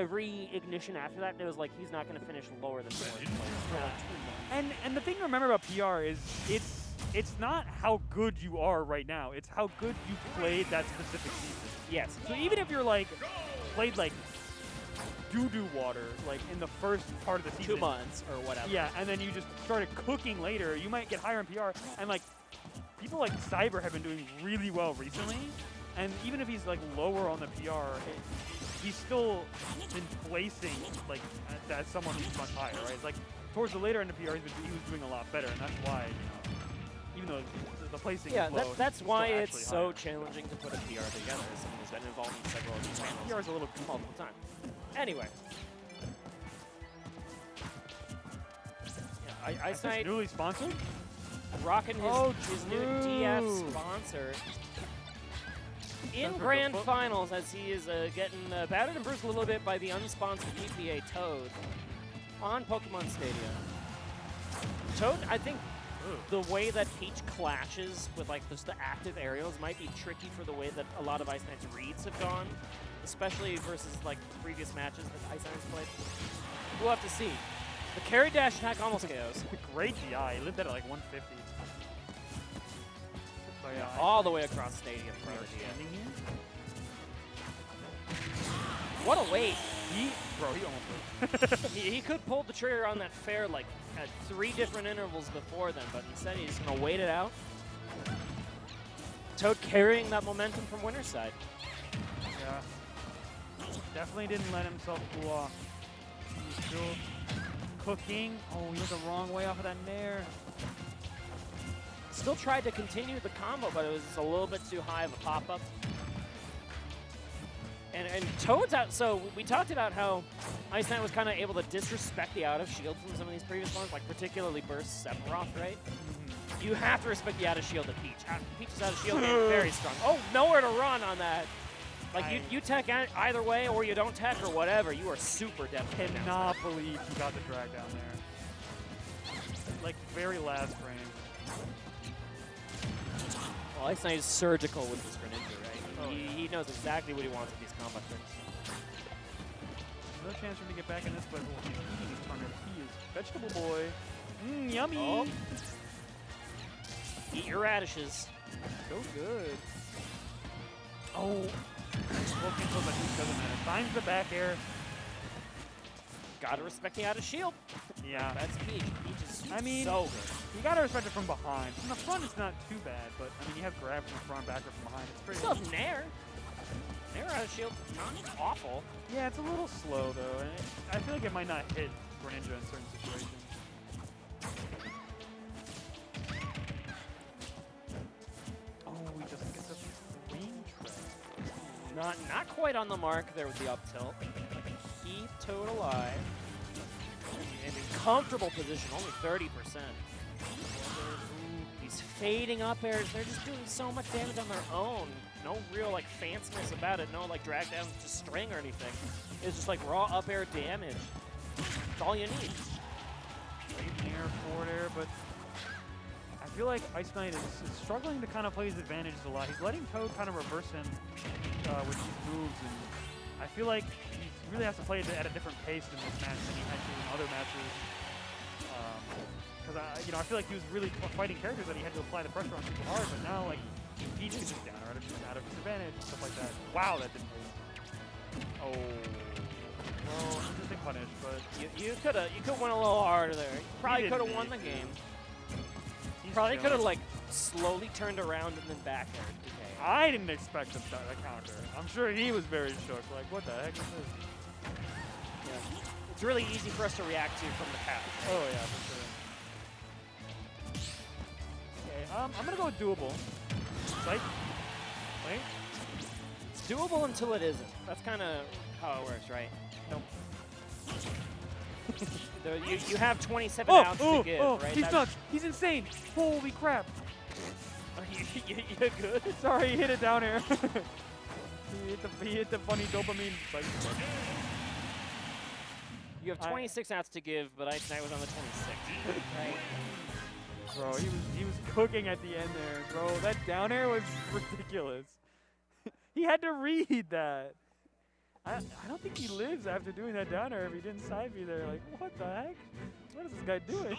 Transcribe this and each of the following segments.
every ignition after that, it was like he's not going to finish lower than 4th place. And the thing to remember about PR is it's not how good you are right now. It's how good you played that specific season. Yes. So even if you're like played like doo-doo water like in the first part of the season, 2 months or whatever. Yeah, and then you just started cooking later, you might get higher in PR. And like people like Cyber have been doing really well recently. And even if he's like lower on the PR, he's still been placing like as someone who's much higher, right? It's like towards the later end of PR, he was doing a lot better, and that's why, even though the placing is low, that's why it's higher. so challenging to put a PR together. Someone who's been involved in several of these panels. PR is a little multiple times. Anyway. Yeah, IceKnight newly sponsored? Rocking his new DF sponsor in Grand Finals as he is getting battered and bruised a little bit by the unsponsored EPA Toad on Pokemon Stadium. Toad, I think the way that Peach clashes with like just the active aerials might be tricky for the way that a lot of IceKnight's reads have gone, especially versus like previous matches that IceKnight's played. We'll have to see. The carry dash attack almost KOs. Great DI. He lived at like 150. Yeah, all the way across the stadium for the What a wait. He almost he could pull the trigger on that fair like at 3 different intervals before then, but instead he's just going to wait it out. Toad carrying that momentum from winner's side. Yeah. Definitely didn't let himself cool off. He's still cooking. Oh, he went the wrong way off of that nair. Still tried to continue the combo, but it was just a little bit too high of a pop-up. And Toad's out, so we talked about how IceKnight was kind of able to disrespect the out-of-shield from some of these previous ones, like particularly Burst Sephiroth, right? Mm-hmm. You have to respect the out-of-shield of Peach. Peach's out-of-shield is very strong. Oh, nowhere to run on that. Like, you tech either way, or you don't tech, or whatever. You are super definitely. Cannot believe he got the drag down there. Like, very last frame. Well, IceKnight is surgical with this Greninja, right? He knows exactly what he wants with these combo tricks. No chance for him to get back in this, but he's eating his partner. He is vegetable boy. Yummy. Oh. Eat your radishes. So good. Oh. Well, cancel, but it doesn't matter. Finds the back air. Gotta respect the out of shield. Yeah. That's Peach. Peach is so good. You gotta respect it from behind. From the front, it's not too bad, but I mean, you have grab from the front, backer from behind. It's pretty. Still have Nair. Nair out of shield, not awful. Yeah, it's a little slow though, and I feel like it might not hit Greninja in certain situations. Oh, we just get the green trap. Not quite on the mark there with the up tilt. Keep Toad alive. And in comfortable position, only 30%. These fading up airs, they're just doing so much damage on their own. No real like fanciness about it, no like drag down to string or anything. It's just like raw up air damage. That's all you need. Great air, forward air, but I feel like IceKnight is struggling to kind of play his advantages a lot. He's letting Toad kind of reverse him with these moves, and I feel like he really has to play it at a different pace in this match than he had to in other matches. Because I feel like he was really fighting characters that he had to apply the pressure on super hard, but now like he just gets down out of disadvantage and stuff like that. Wow, that didn't hit. Oh, well, interesting punish, but you could went a little harder there. You probably could have won the game. Probably could have like slowly turned around and then back aired. I didn't expect him to counter. I'm sure he was very shook. Like, what the heck is this? Yeah. It's really easy for us to react to from the couch. Oh yeah, for sure. Okay, I'm gonna go with doable. Psych. Wait. It's doable until it isn't. That's kind of how it works, right? Nope. You have 27 outs to give, right? He's nuts. He's insane. Holy crap. You good? Sorry, he hit it down air. he hit the funny dopamine spike. You have 26 outs to give, but IceKnight was on the 26, right? Bro, he was cooking at the end there, bro. That down air was ridiculous. He had to read that. I don't think he lives after doing that down air if he didn't side me there. Like, what the heck? What is this guy doing?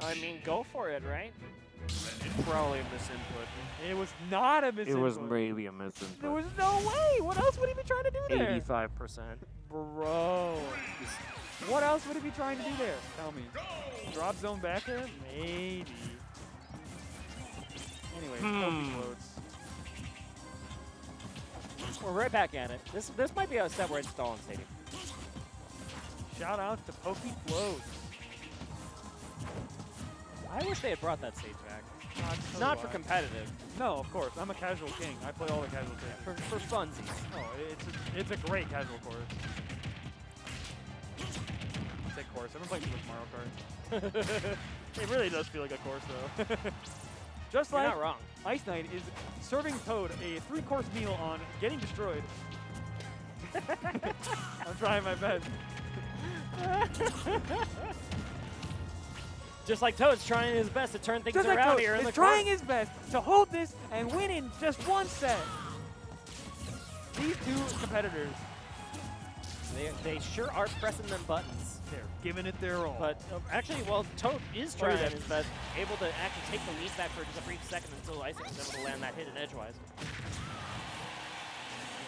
I mean, go for it, right? Probably a misinput. It was not a misinput. It was maybe a misinput. There was no way. What else would he be trying to do there? 85%. Bro. What else would he be trying to do there? Tell me. Drop zone back air? Maybe. Anyway, Skokie floats. We're right back at it. This might be a set where it's stalling stadium. Shout out to Pokey Floats. I wish they had brought that stage back. Not for competitive. No, of course. I'm a casual king. I play all the casual things. For funsies. Oh, it's a great casual course. Say course. I've been playing too much Mario Kart. It really does feel like a course, though. Just You're like not wrong. IceKnight is serving Toad a 3-course meal on getting destroyed. I'm trying my best. Just like Toad's trying his best to turn things Just like around Toad here in the is trying his best to hold this and win in just one set. These two competitors. They sure are pressing them buttons. They're giving it their all. But actually, well, Toad is trying his best, able to actually take the lead back for just a brief second until IceKnight was able to land that hit in edgewise.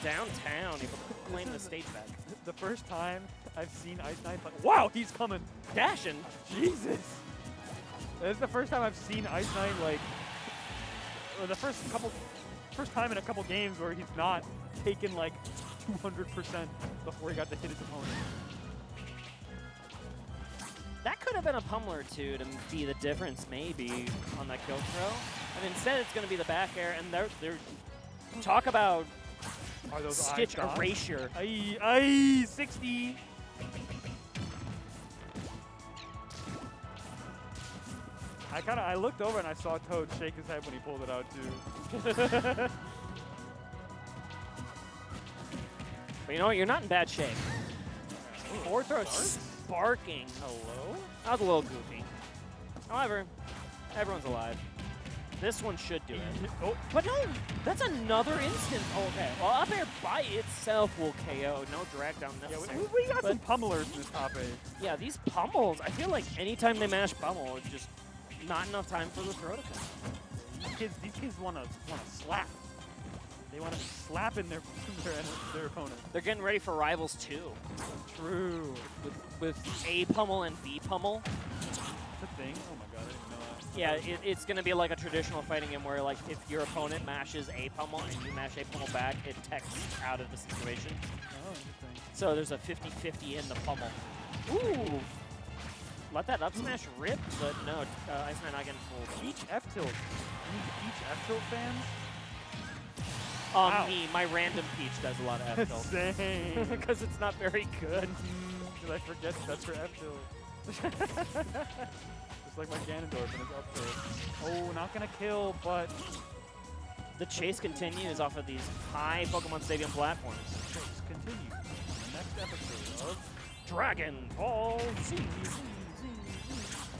Downtown, able to claim the stage back. The first time I've seen IceKnight play. Wow, he's coming. Dashing. Jesus. This is the first time I've seen IceKnight, like, or the first time in a couple games where he's not taken like 200% before he got to hit his opponent. That could have been a pummeler too to be the difference maybe on that kill throw. And instead it's going to be the back air, and they're talk about stitch erasure. Aye, 60. I looked over and I saw Toad shake his head when he pulled it out too. But you know what? You're not in bad shape. Forward throw sparking. Hello? That was a little goofy. However, everyone's alive. This one should do it. Oh. But no, that's another instant. Oh, okay. Well, up air by itself will KO. No drag down necessary. Yeah, we got some pummelers in this top 8. Yeah, these pummels, I feel like anytime they mash pummel, it's just not enough time for the throw to come. These kids want to slap. They want to slap in their opponent. They're getting ready for Rivals 2. True. With A pummel and B pummel. That's a thing? Oh my god, I didn't know that. Yeah, it's going to be like a traditional fighting game where, like, if your opponent mashes A pummel and you mash A pummel back, it techs out of the situation. Oh, interesting. So there's a 50-50 in the pummel. Ooh! Let that up smash rip, but no, IceKnight not getting fooled. Peach F-tilt. Peach F-tilt fans? Me, my random Peach does a lot of F-tilt. Same. Because it's not very good. Did I forget that's for F-tilt? Just like my Ganondorf and his up-tilt. Oh, not gonna kill, but... The chase continues off of these high Pokemon Stadium platforms. Chase continues in the next episode of Dragon Ball Z.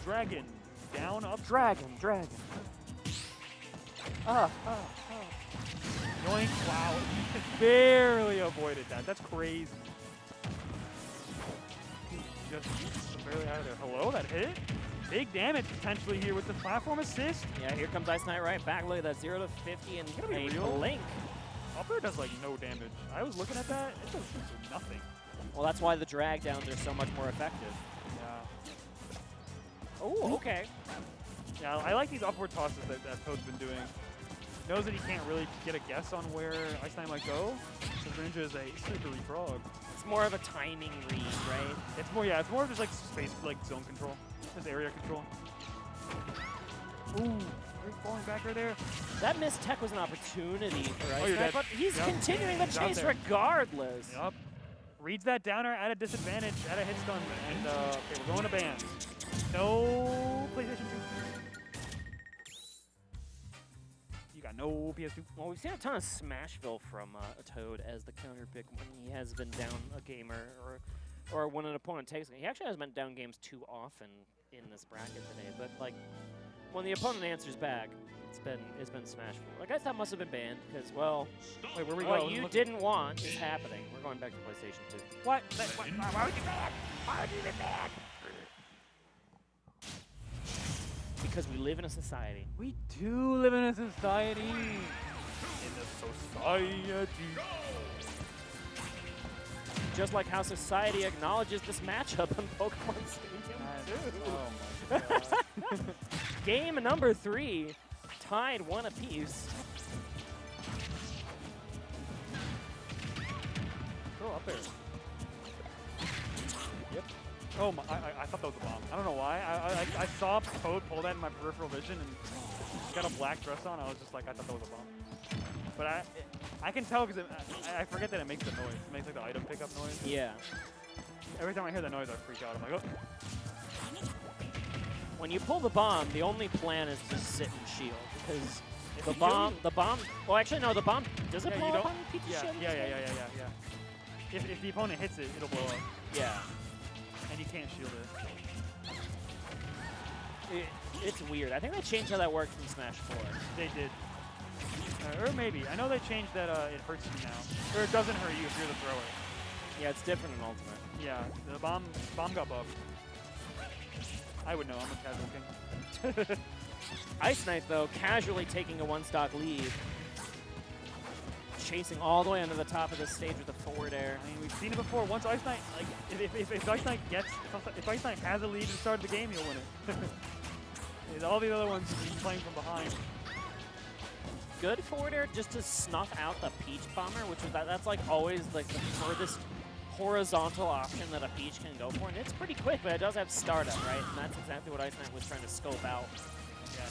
Dragon. Down, up. Dragon. Yoink. Wow. He barely avoided that. That's crazy. Just barely out of there. Hello, that hit? Big damage potentially here with the platform assist. Yeah, here comes IceKnight right back. Look at that 0 to 50 and a blink. Up air does like no damage. I was looking at that. It does nothing. Well, that's why the drag downs are so much more effective. Yeah. Oh, okay. Yeah, I like these upward tosses that Toad's been doing. Knows that he can't really get a guess on where IceKnight might go. So Greninja is a slippery frog. It's more of a timing read, right? It's more of just like space, like zone control, just area control. Ooh, falling back right there. That missed tech was an opportunity for IceKnight, dead. but he's continuing the chase regardless. Yup. Reads that downer at a disadvantage, at a hit stun, and okay, we're going to bans. No PlayStation 2. You got no PS2. Well, we've seen a ton of Smashville from Toad as the counter pick when he has been down a gamer or when an opponent takes it. He actually hasn't been down games too often in this bracket today, but like when the opponent answers back, It's been Smash 4. I guess that must have been banned because, well, Wait, where we what go? you didn't want is happening. We're going back to PlayStation 2. What? Why would you ban? Why would you ban? Because we live in a society. We do live in a society. In a society. Just like how society acknowledges this matchup in Pokemon Stadium 2. Oh my god. Game number 3, tied 1 apiece. Go up there. Yep. Oh my! I thought that was a bomb. I don't know why. I saw Toad pull that in my peripheral vision and he's got a black dress on. I was just like, I thought that was a bomb. But I can tell because I forget that it makes the noise. It makes like the item pickup noise. Yeah. Every time I hear the noise, I freak out. I'm like, oh. When you pull the bomb, the only plan is to sit and shield because If the you bomb. do- The bomb. Well, actually, no. The bomb does it Yeah, blow you up don't- on Peach's Yeah, shield? yeah. If the opponent hits it, it'll blow up, Yeah. and you can't shield it. It's weird. I think they changed how that works in Smash 4. They did. Or maybe. I know they changed that it hurts you now. Or it doesn't hurt you if you're the thrower. Yeah, it's different in Ultimate. Yeah, the bomb got buffed. I would know, I'm a casual king. IceKnight, though, casually taking a one-stock lead. Chasing all the way under the top of the stage with a forward air. I mean, we've seen it before. Once IceKnight, like, if IceKnight has a lead at the start of the game, he'll win it. All the other ones he's playing from behind. Good forward air just to snuff out the Peach Bomber, which is that's like always like the furthest horizontal option that a Peach can go for, and it's pretty quick, but it does have startup, right? And that's exactly what IceKnight was trying to scope out. Yeah,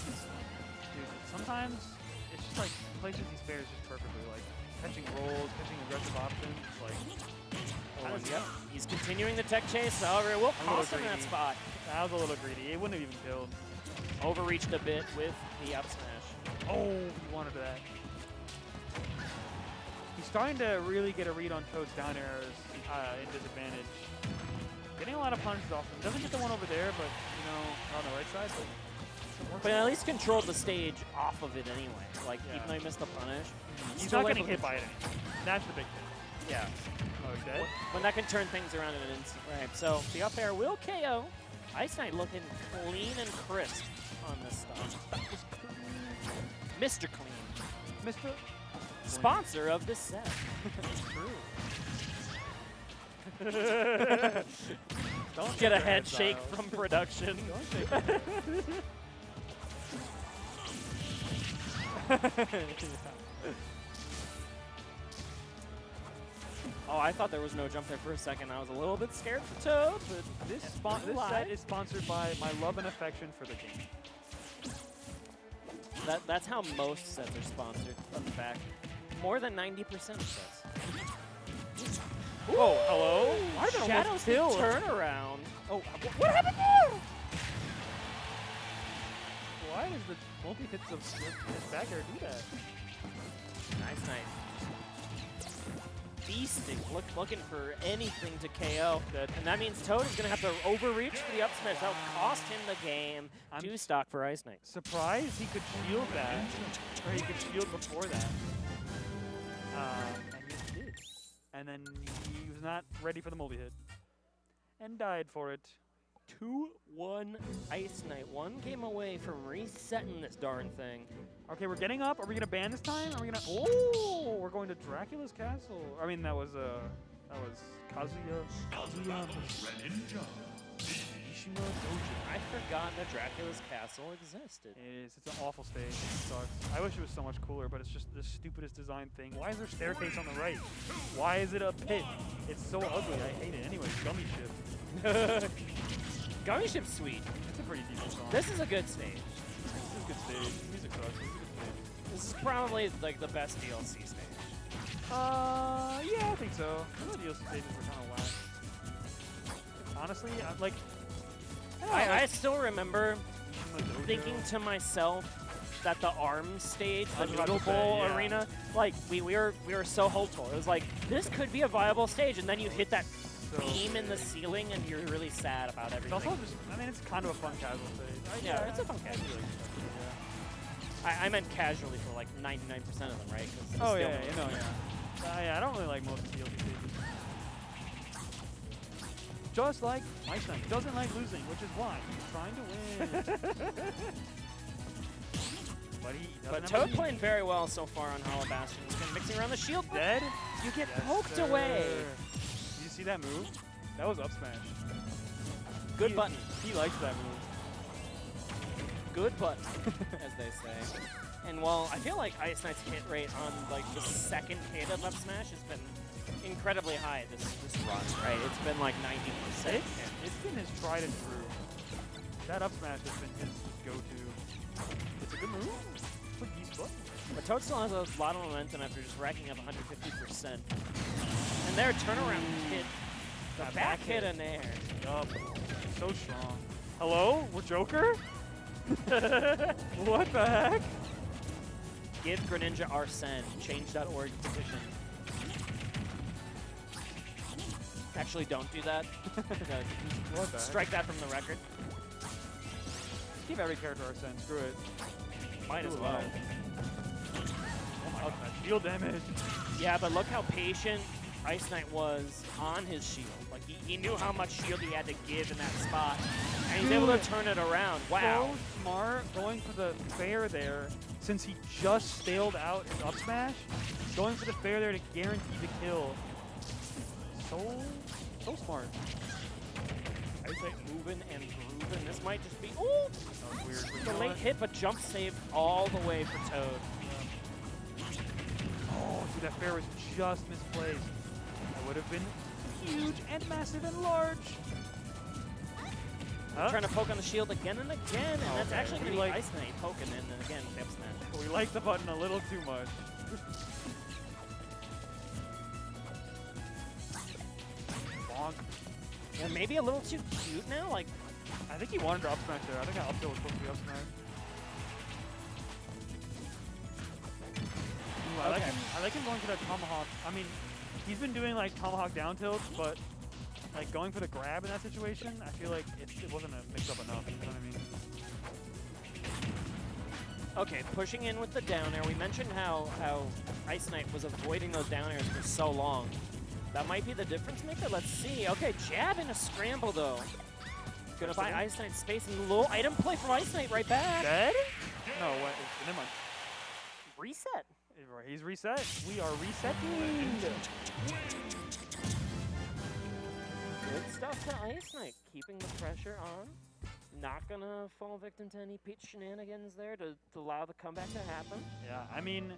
dude, sometimes it's just like he plays these fairs just perfectly, like catching rolls, catching aggressive options, like. Yep. He's continuing the tech chase, however, it will cost him that spot. That was a little greedy. It wouldn't have even killed. Overreached a bit with the up smash. Oh, he wanted that. He's starting to really get a read on Toad's down airs in disadvantage. Getting a lot of punishes off him. Doesn't get the one over there, but, you know, on the right side. But at least controlled the stage off of it anyway. Like, Yeah. even though he missed the punish. He's still not getting able hit to- by it anymore. That's the big thing. Yeah. Oh, he's dead? When that can turn things around in an instant. Right, so the up air will KO. IceKnight looking clean and crisp on this stuff. Mr. Clean. Mr. Sponsor of this set. True. Don't get a head shake from production. Don't shake Oh, I thought there was no jump there for a second. I was a little bit scared for Toad, but This That's set is sponsored by my love and affection for the game. that's how most sets are sponsored. Fun fact. More than 90% of sets. Oh, hello? Why did I Shadow's almost kill? turnaround. Oh, what happened there? Why does the multi-hits of his back air do that? Nice. Feasting, looking for anything to KO. Good. And that means Toad is going to have to overreach for the up smash. That'll cost him the game. I'm 2 stock for IceKnight. Surprised he could shield that, or he could shield before that. And he did. And then he was not ready for the multi-hit. And died for it. 2-1 IceKnight. 1 game away from resetting this darn thing. Okay, we're getting up. Are we gonna ban this time? Are we gonna? Oh, we're going to Dracula's castle. I mean, that was Kazuya. Greninja. Mishima Dojo. I forgot that Dracula's castle existed. It is. It's an awful stage. It sucks. I wish it was so much cooler, but it's just the stupidest design thing. Why is there staircase on the right? Why is it a pit? It's so ugly. I hate it. Anyway, Gummy Ship. Gummy Ship's sweet. It's a pretty decent song. This is a good stage. This is a good stage. Music sucks. This is a good stage. This is probably like the best DLC stage. Yeah, I think so. Some of the DLC stages were kind of whack. Honestly, I still remember Mishima Dojo. thinking to myself that the ARMS stage, I the was about to Noodle say, Bowl yeah. arena, like we were so hopeful. It was like this could be a viable stage, and then you hit that So beam in the good. ceiling, and you're really sad about It's everything. also just, I mean, it's kind of a fun casual stage. Yeah, it's a fun casual. Yeah. I meant casually for like 99% of them, right? Oh yeah, you know, yeah. I don't really like most of the DLC stages. Just like IceKnight doesn't like losing, which is why he's trying to win. But Toad playing very well so far on Hollow Bastion. He's been mixing around the shield. Dead? You get poked away. Did you see that move? That was up smash. Good button. He likes that move. Good button, as they say. And while I feel like IceKnight's hit rate on like the second hit of up smash has been incredibly high this run, right? It's been like 90%. It's been his tried and true. That up smash has been his go-to. It's a good move. It's a decent button. But Toad still has a lot of momentum after just racking up 150%. And their turnaround hit, the back hit in air. Yup. So strong. Hello? We're Joker? What the heck? Give Greninja our send. Change.org petition. Actually, don't do that. What the Strike that from the record. Give every character our send. Screw it. Might as well. Oh my god, shield damage. Yeah, but look how patient IceKnight was on his shield. Like, he knew how much shield he had to give in that spot, and he's able to turn it around. Wow. So smart going for the fair there, since he just staled out his up smash. Going for the fair there to guarantee the kill. So smart. IceKnight moving and grooving. This might just be, ooh! That was weird. The late hit, but jump save all the way for Toad. Oh, dude, that fair was just misplaced. That would have been huge and massive and large. Huh? Trying to poke on the shield again and again, and that's actually going to be like IceKnight poking, and then again, Pip Smash. We like the button a little too much. Bonk. Yeah, maybe a little too cute now. Like, I think he wanted to up smash there. I think that up tilt was supposed to be up smash. Ooh, I like him going for that tomahawk. I mean, he's been doing like tomahawk down tilts, but like going for the grab in that situation, I feel like it wasn't a mix up enough. You know what I mean? okay, pushing in with the down air. We mentioned how IceKnight was avoiding those down airs for so long. That might be the difference maker. Let's see. Okay, jab in a scramble though. Gonna buy IceKnight space and low item play from IceKnight right back. Dead? No, wait, never mind. Reset. He's reset. We are resetting. Good stuff to IceKnight. Keeping the pressure on. Not gonna fall victim to any Peach shenanigans there to allow the comeback to happen. Yeah, I mean,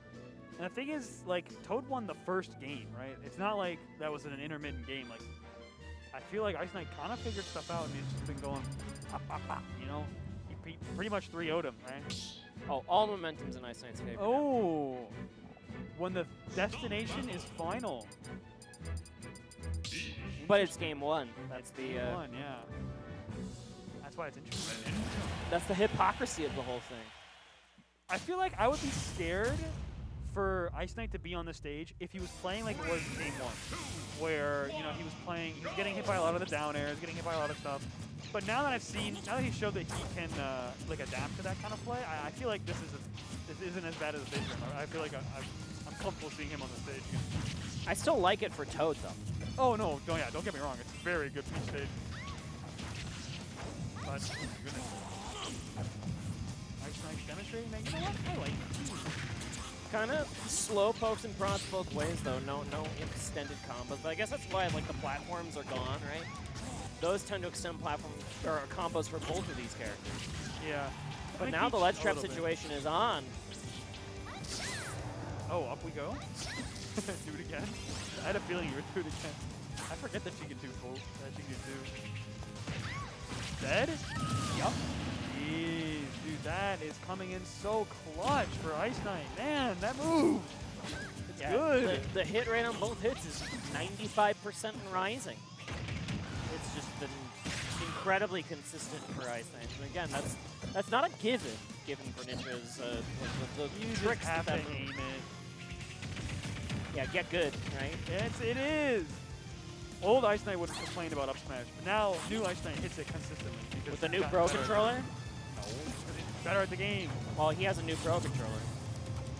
and the thing is, like, Toad won the first game, right? It's not like that was an intermittent game. Like, I feel like IceKnight kind of figured stuff out and he's just been going, pop, pop, pop, you know? He pretty much 3-0'd him, right? Oh, all momentum's in IceKnight's favor. Oh, when the destination is final. But it's game one. That's the game one, yeah. That's why it's interesting. That's the hypocrisy of the whole thing. I feel like I would be scared for IceKnight to be on the stage if he was playing like it was game one, where, you know, he was getting hit by a lot of the down airs, getting hit by a lot of stuff. But now that now that he showed that he can like adapt to that kind of play, I feel like this isn't as bad as a stage room. I feel like I'm comfortable seeing him on the stage. I still like it for Toad though. Oh no, don't get me wrong, it's a very good Peach stage. But goodness. IceKnight demonstrating that, you know what? I like it. Kind of slow pokes and prods both ways though. No extended combos. But I guess that's why like the platforms are gone, right? Those tend to extend platform or combos for both of these characters. Yeah. But now the ledge trap situation is on. Oh, up we go. Do it again. I had a feeling you would do it again. I forget that she can do full. That she can do. Dead? Yup. Jeez, dude, that is coming in so clutch for IceKnight. Man, that move. It's good. The hit rate on both hits is 95% and rising. It's just been incredibly consistent for IceKnight. And again, that's not a given Greninja's the tricks have that to aim it. Yeah, get good, right? Yes, it is. Old IceKnight would have complained about up smash, but now new IceKnight hits it consistently. With the new Pro controller? No, better at the game. Well, he has a new Pro Controller.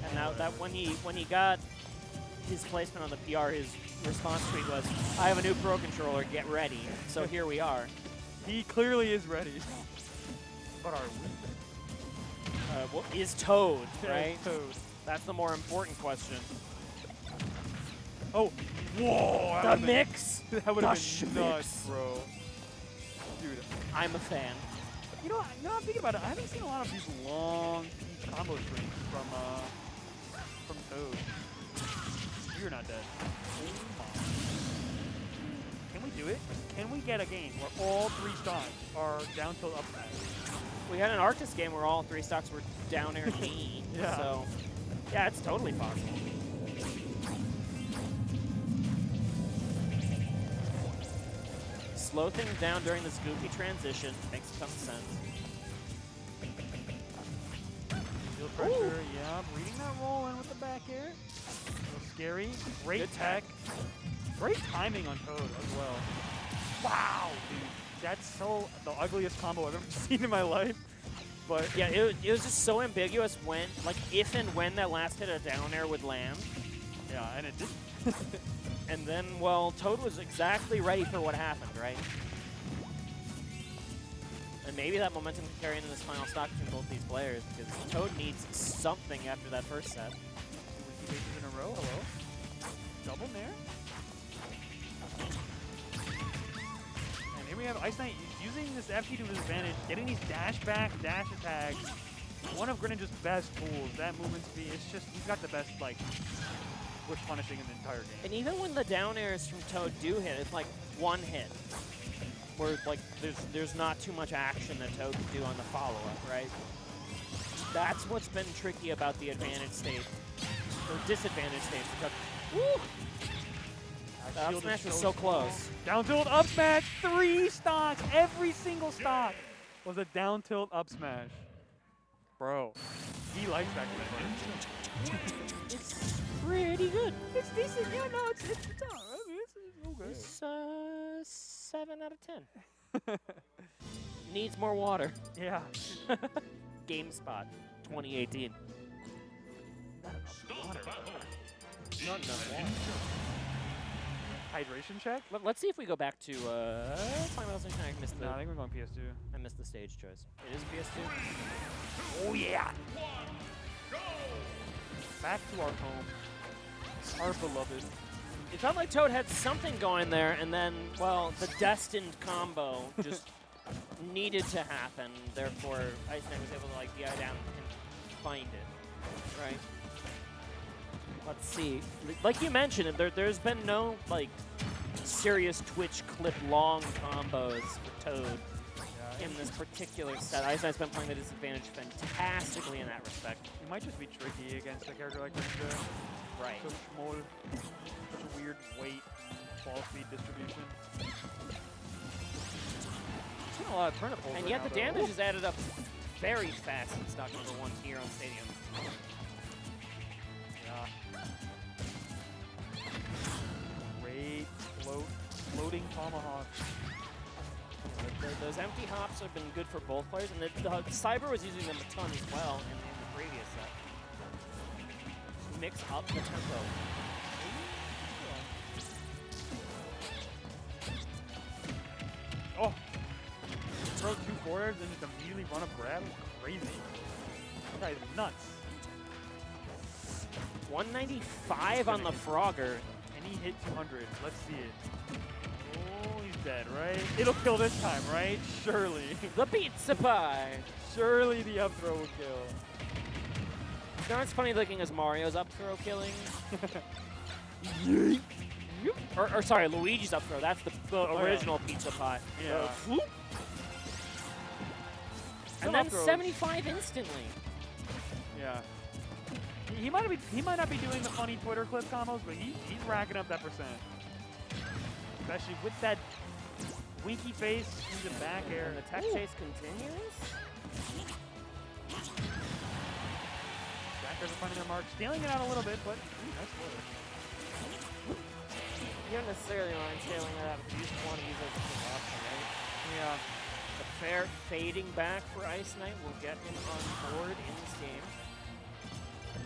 And now that when he got his placement on the PR, his response tweet was, "I have a new Pro Controller, get ready." So here we are. He clearly is ready. But are we? Well, is Toad, Yeah, right? Toad. That's the more important question. Oh, whoa! The mix! That would have been Schmix. nuts, bro. Dude. I'm a fan. You know, I'm thinking about it. I haven't seen a lot of these long peach combo strings from Toad. You're not dead. Can we do it? Can we get a game where all 3 stocks are down tilt up smash? We had an Arctis game where all 3 stocks were down air knee. Yeah. So, yeah, it's totally possible. Slow things down during the Skokie transition. Makes some sense. Field pressure, yeah. Reading that roll in with the back air. A little scary. Great Good tech. Great timing on Toad as well. Wow, dude. That's so the ugliest combo I've ever seen in my life. But Yeah, it was just so ambiguous when, like, if and when that last hit of down air would land. yeah, and it did. And then, well, Toad was exactly ready for what happened, right? And maybe that momentum can carry into this final stock between both these players, because Toad needs something after that first set. 2 wiki bases in a row. Hello. Double nair. And here we have IceKnight using this FT to his advantage, getting these dash back, dash attacks. One of Greninja's best tools. That movement speed. It's just he's got the best push punishing in the entire game. And even when the down airs from Toad do hit, it's like one hit, where like there's not too much action that Toad can do on the follow-up, right? That's what's been tricky about the advantage state, or disadvantage state for Toad. Woo! The up smash was so close. Down tilt up smash, 3 stocks. Every single stock was a down tilt up smash. Bro, he likes that kind of thing. It's pretty good. It's decent. Yeah, no, it's alright. It's okay. It's 7 out of 10. Needs more water. Yeah. GameSpot 2018. Water. Not enough water. Hydration check? Let's see if we go back to Final Destination. I missed the. No, I think we're going PS2. I missed the stage choice. It is PS2. Oh yeah. Back to our home. Our beloved. It felt like Toad had something going there, and then, well, the destined combo just needed to happen. Therefore, IceKnight was able to like DI down and find it. Right. Let's see. Like you mentioned, there's been no like serious Twitch clip long combos for Toad in this particular set. IceKnight's been playing the disadvantage fantastically in that respect. It might just be tricky against a character like Greninja. Right. So small, such a weird weight, ball speed distribution. Seen a lot of turnip holes And right yet now, the though. damage is added up very fast in stock number 1 here on Stadium. Yeah. Great floating tomahawk. Those empty hops have been good for both players, and the Cyber was using them a ton as well in the previous set. Mix up the tempo. Oh! Throw 2 forwards and just immediately run up grab? Crazy. That guy's nuts. 195 on the Frogger. And he hit 200. Let's see it. Oh, he's dead, right? It'll kill this time, right? Surely. The pizza pie. Surely the up throw will kill. You know, it's funny looking as Mario's up throw killing. or sorry, Luigi's up throw. That's the original pizza pie. Yeah. And then 75 instantly. Yeah. He might not be doing the funny Twitter clip combos, but he's racking up that percent. Especially with that winky face in the back air. And the tech chase continues. Backers are finding their mark, stealing it out a little bit, but nice floater. You don't necessarily mind scaling it out if you just want to use it as a option, right? Yeah. But fair start fading back for IceKnight will get him on board in this game.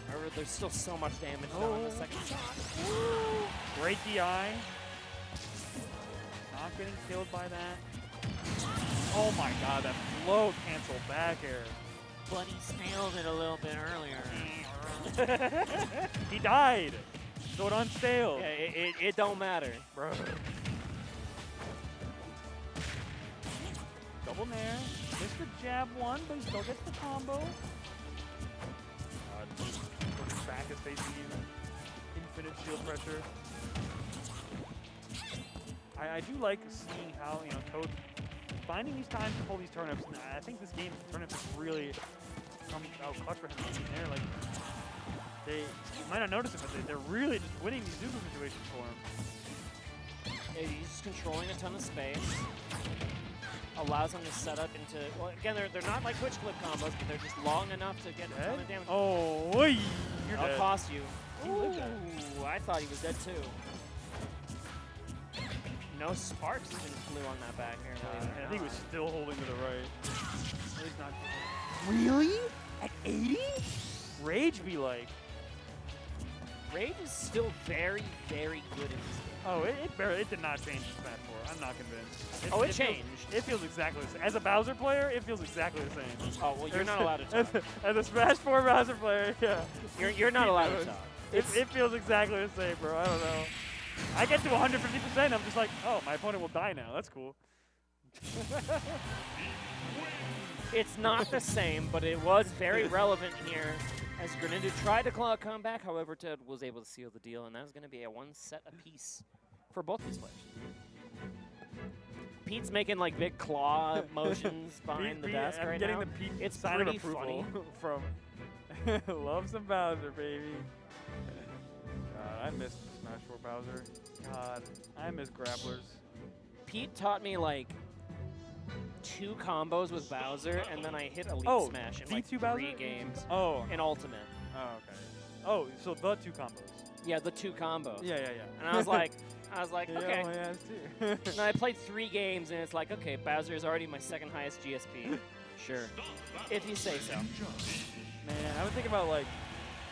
However, there's still so much damage done on the second shot. Woo. Great DI. Not getting killed by that. Oh my god, that low cancel back air. But he snailed it a little bit earlier. He died. So it unstale. Yeah, it don't matter. Bro. Double nair. Missed the jab one, but he still gets the combo. His back is facing you. Infinite shield pressure. I do like seeing how, you know, Toad finding these times to pull these turnips. And I think this game, turnips really come out clutch for him in there. Like, you might not notice it, but they're really just winning these Zuko situations for him. Yeah, he's just controlling a ton of space. Allows him to set up into, well, again, they're not like Twitch clip combos, but they're just long enough to get a ton of damage. Oh, oy, you're That'll dead. cost you. Ooh, I thought he was dead too. No sparks even flew on that back air. I think he was still holding to the right. He's not. Really? At 80? Rage be like. Rage is still very, very good in this game. Oh, it did not change in Smash 4. I'm not convinced. It changed. It feels exactly the same. As a Bowser player, it feels exactly the same. Oh, well, you're not allowed to talk. As a Smash 4 Bowser player, yeah. You're not allowed to talk. It feels exactly the same, bro. I don't know. I get to 150%, I'm just like, oh, my opponent will die now. That's cool. It's not the same, but it was very relevant here as Greninja tried to claw a comeback. However, Ted was able to seal the deal, and that was going to be a one set apiece for both these players. Pete's making like big claw motions behind the desk right now. I'm getting the Pete It's sign of pretty approval funny. from love some Bowser, baby. God, I miss Smash 4 Bowser. God, I miss grapplers. Pete taught me like 2 combos with Bowser, and then I hit Elite Smash in like 2 3 games Oh. in Ultimate. Oh, okay. Oh, so the 2 combos. Yeah, the 2 combos. Yeah. And I was like, He okay. only has 2. And I played 3 games, and it's like, okay, Bowser is already my 2nd highest GSP. Sure. If you say so. Man, I've been thinking about, like,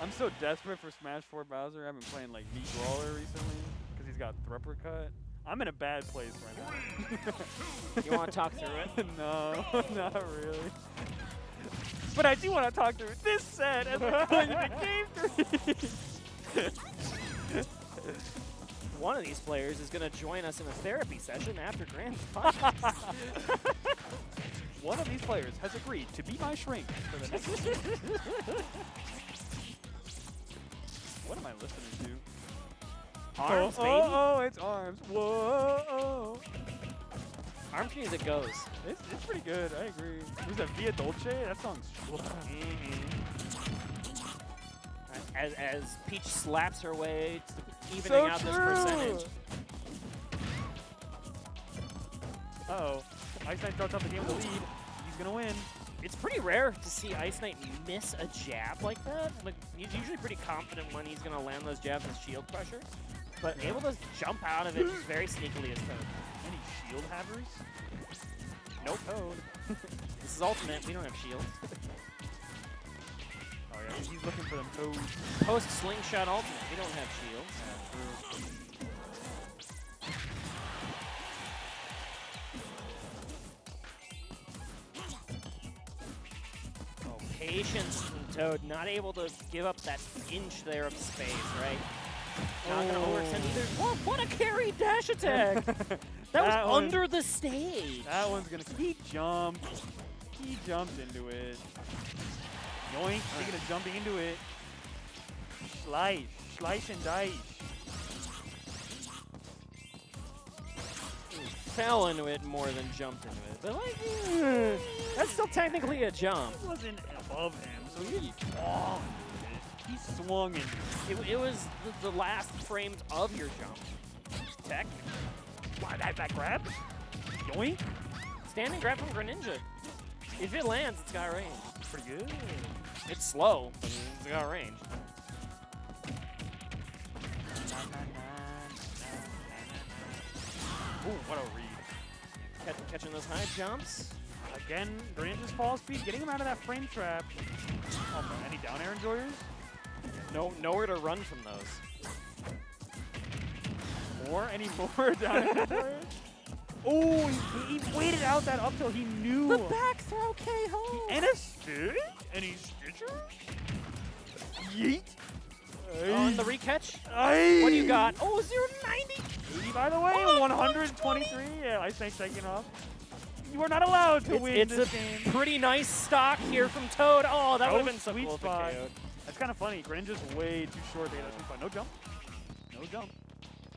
I'm so desperate for Smash 4 Bowser. I've been playing, like, Meat Brawler recently because he's got Thrupper Cut. I'm in a bad place right now. You want to talk through it? No, not really. But I do want to talk through this set as we're going into Game 3. One of these players is going to join us in a therapy session after Grand Finals. One of these players has agreed to be my shrink for the next What am I listening to? Arms, baby. Oh, it's Arms. Whoa. Arms music goes. It's pretty good. I agree. Was that Via Dolce? That song's As Peach slaps her way to evening so out true. this percentage. Uh-oh. IceKnight starts off the game with a lead. He's going to win. It's pretty rare to see IceKnight miss a jab like that. Like, he's usually pretty confident when he's going to land those jabs with shield pressure. But able to jump out of it just very sneakily as Toad. Any shield havers? Nope. Toad. This is Ultimate. We don't have shields. Oh, yeah. He's looking for them toes. Post Slingshot Ultimate. We don't have shields. Oh, patience from Toad. Not able to give up that inch there of space, right? Not going to overextend either. Whoa, what a carry dash attack! That was under the stage. That one's going to... He jumped. He jumped into it. Yoink. Thinking of jumping into it. Slice. Slice and dice. Fell into it more than jumped into it. But like, that's still technically a jump. He wasn't above him, so he swung. He swung into it. It was the last frames of your jump. Technically. Wow, that grab? Yoink. Standing grab from Greninja. If it lands, it's got range. Pretty good. It's slow, but it's got range. Ooh, what a read. Catching those high jumps. Again, Greninja's fall speed, getting him out of that frame trap. Oh, man, any down air enjoyers? No, nowhere to run from those. Any more down air enjoyers? Oh, he waited out that up till he knew. The back throw KO. And a stitch? Any stitcher? Yeet. On the recatch. Aye. What do you got? Oh, 0-90. 80, by the way, Oh, 123. Yeah, IceKnight taking off. You are not allowed to win It's this a game. pretty nice stock here from Toad. Oh, that would have been so sweet cool if it spot. KO'd. That's kind of funny. Greninja's way too short to get that sweet spot. No jump. No jump.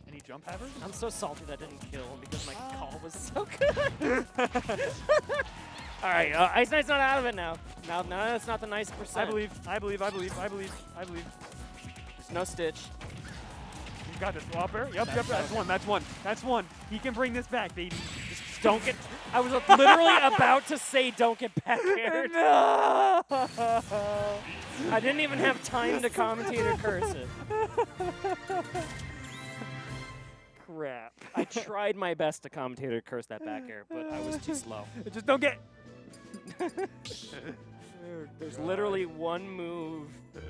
Any jump havers? I'm so salty that didn't kill because my call was so good. All right, IceKnight's not out of it now. No, that's not the nice percent. I believe. There's no stitch. He's got the swapper. Yep, that's one. He can bring this back, baby. Just don't get. I was literally about to say don't get back here. No! I didn't even have time to commentator curse it. Crap. I tried my best to commentator curse that back air, but I was too slow. Just don't get. There's literally one move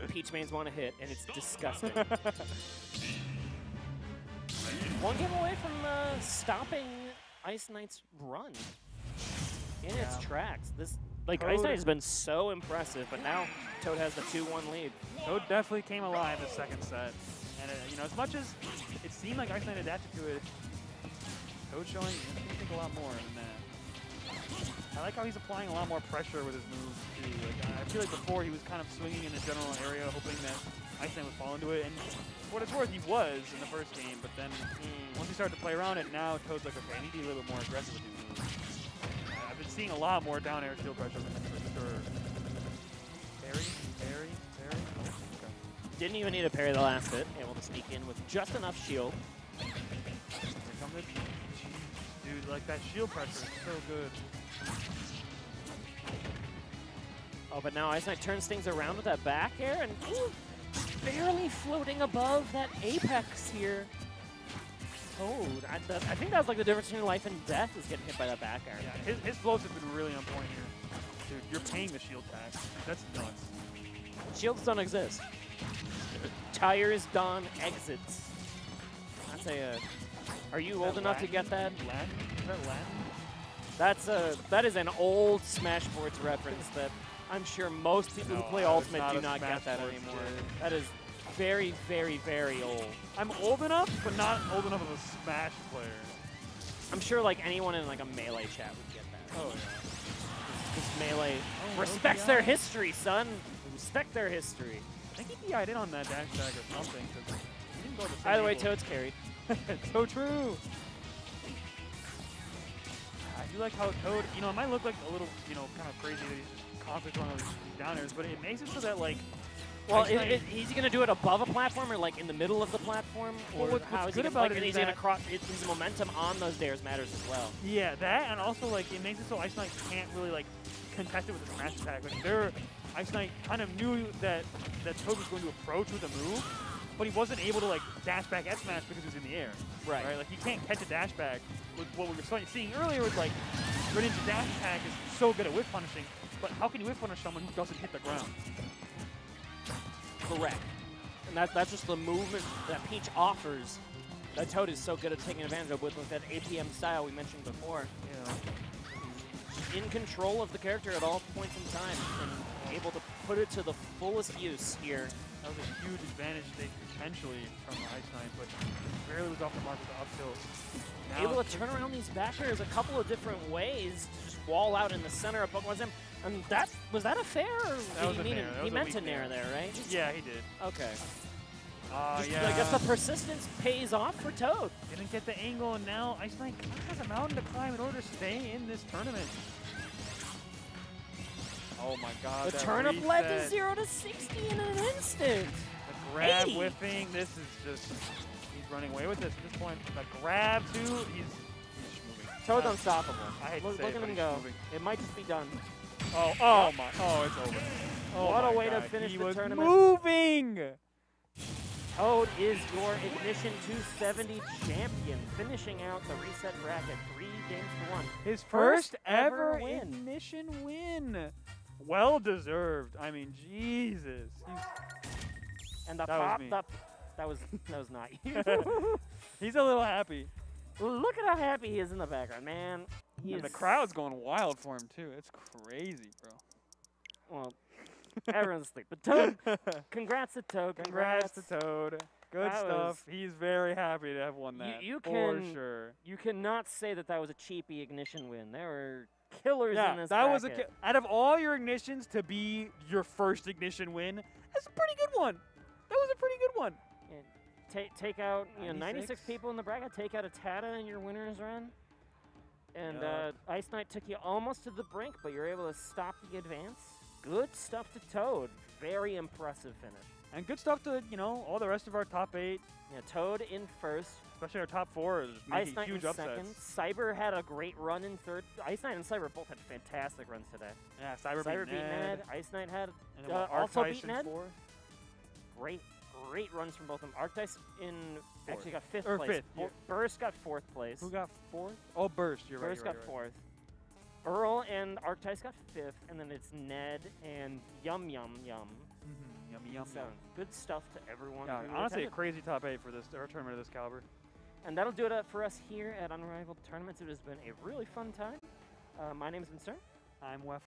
Peach mains want to hit, and it's disgusting. One game away from stopping IceKnight's run in its tracks. This IceKnight has been so impressive, but now Toad has the 2-1 lead. Toad definitely came alive the second set, and you know, as much as it seemed like IceKnight adapted to it, Toad showing I think a lot more than that. I like how he's applying a lot more pressure with his moves too. Like, I feel like before he was kind of swinging in a general area, hoping that IceKnight would fall into it. And for what it's worth, he was in the first game. But then once he started to play around it, now Toad's like, okay, I need to be a little bit more aggressive with these moves. I've been seeing a lot more down air shield pressure from him for sure. Parry. Oh, okay. Didn't even need to parry the last hit. Able to sneak in with just enough shield. Here comes it. Dude, like that shield pressure is so good. Oh, but now IceKnight turns things around with that back air and barely floating above that apex here. Toad. I think that's like the difference between life and death is getting hit by that back air. Yeah, his floats have been really on point here. Dude, you're paying the shield tax. That's nuts. Shields don't exist. Tires done exits. That's a. Are you old enough to get that? Latin? Is that Latin? That is an old Smash Sports reference that I'm sure most people who play Ultimate do not get that anymore. That is very, very, very old. I'm old enough, but not old enough of a Smash player. I'm sure like anyone in like a Melee chat would get that. Oh yeah. Because Melee respects their history, son. Respect their history. I think he PI'd in on that dash tag or something. He didn't go the same Either way, angle. Toad's carried. So true. I do like how Toad, you know, it might look like a little, you know, kind of crazy that he's just constantly throwing all these down airs, but it makes it so that, like, well, is he going to do it above a platform or, like, in the middle of the platform? Or what's how is good he about gonna, it like, is he's that going to his momentum on those dares matters as well. Yeah, that, and also, like, it makes it so IceKnight can't really, like, contest it with a smash attack. Like, IceKnight kind of knew that Toad was going to approach with a move, but he wasn't able to, like, dash back at smash because he was in the air. Right. Like, he can't catch a dash back. With what we were seeing earlier was, like, Greninja's dash attack is so good at whiff punishing, but how can you whiff punish someone who doesn't hit the ground? Correct. And that's just the movement that Peach offers that Toad is so good at taking advantage of with that APM style we mentioned before. Yeah. In control of the character at all points in time and able to put it to the fullest use here. That was a huge advantage potentially from IceKnight, but barely was off the mark with the up tilt. Now Able to turn around these back airs a couple of different ways to just wall out in the center of Pokemon's Gym. And was that a fair? Or that was a mean nair. he meant to nair there, right? Yeah, he did. Okay. Yeah. I guess the persistence pays off for Toad. Didn't get the angle, and now IceKnight has a mountain to climb in order to stay in this tournament. Oh my god. The turnip led to 0 to 60 in an instant. The grab whiffing, this is just, he's running away with this at this point. The grab too, he's moving. Toad's unstoppable. I hate to Look say it, at but him he's go. moving. It might just be done. Oh it's over. Oh What a my way to God. finish he the was tournament. moving! Toad is your Ignition 270 champion, finishing out the reset bracket 3 games to 1. His first ever Ignition win. Well deserved. I mean, Jesus. And the That was pop, me. that was not you. He's a little happy. Look at how happy he is in the background, man. He And is, the crowd's going wild for him, too. It's crazy, bro. well, everyone's asleep. But Toad, congrats to Toad. Congrats to Toad. Good That stuff. He's very happy to have won that. You for can- sure. You cannot say that was a cheapy Ignition win. There were killers Yeah, in this that was bracket. out of all your Ignitions to be your first Ignition win, that's a pretty good one. That was a pretty good one. Take out 96 96 people in the bracket. Take out a Tata in your winners run. And Yup. IceKnight took you almost to the brink, but you're able to stop the advance. Good stuff to Toad. Very impressive finish. And good stuff to, all the rest of our top 8, Yeah, Toad in first. especially our top 4 is making IceKnight in huge second. upsets. Cyber had a great run in third. IceKnight and Cyber both had fantastic runs today. Yeah, Cyber beat Ned. IceKnight had And then also Arctice beat in Ned. 4. Great runs from both of them. Arctice actually got fifth Or place. fifth, yeah. Burst got fourth place. Who got 4th? Oh, Burst. You're right. Burst you're got right, fourth. Earl and Arctice got fifth, and then it's Ned and Yum Yum Yum. Yummy, yum, So good stuff to everyone. Yeah, who honestly, a attended. crazy top 8 for this tournament of this caliber. And that'll do it for us here at Unrivaled Tournaments. It has been a really fun time. My name's been Stern. I'm Wef.